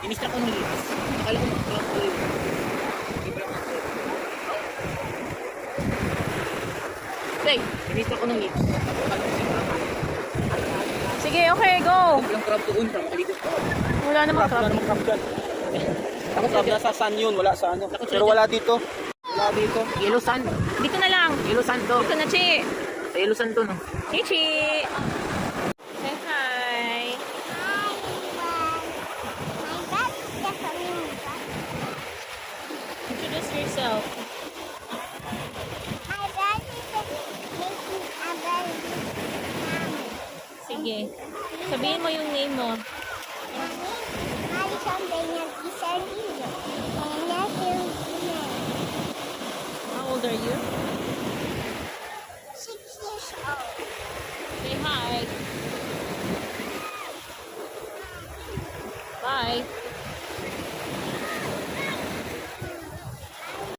Inis-track ko ng lips. Akala ko mag-track ko yun. Hindi pala mag-track. Tay, inis-track ko ng lips. Sige, okay, go. Walang crab doon, para makalikot ko. Wala namang Wala crab. namang crab dyan. Ako crab nasa sun yun, wala sa ano. Takot Pero sila wala dito. Wala dito. Yellow sand. Dito na lang. Yellow sand to. Dito na, Chi. Sa yellow sand to, no? Chichi. Say hi. Introduce yourself. Sige. Sabihin mo yung name mo. How old are you? 6 years old. Say hi. Bye.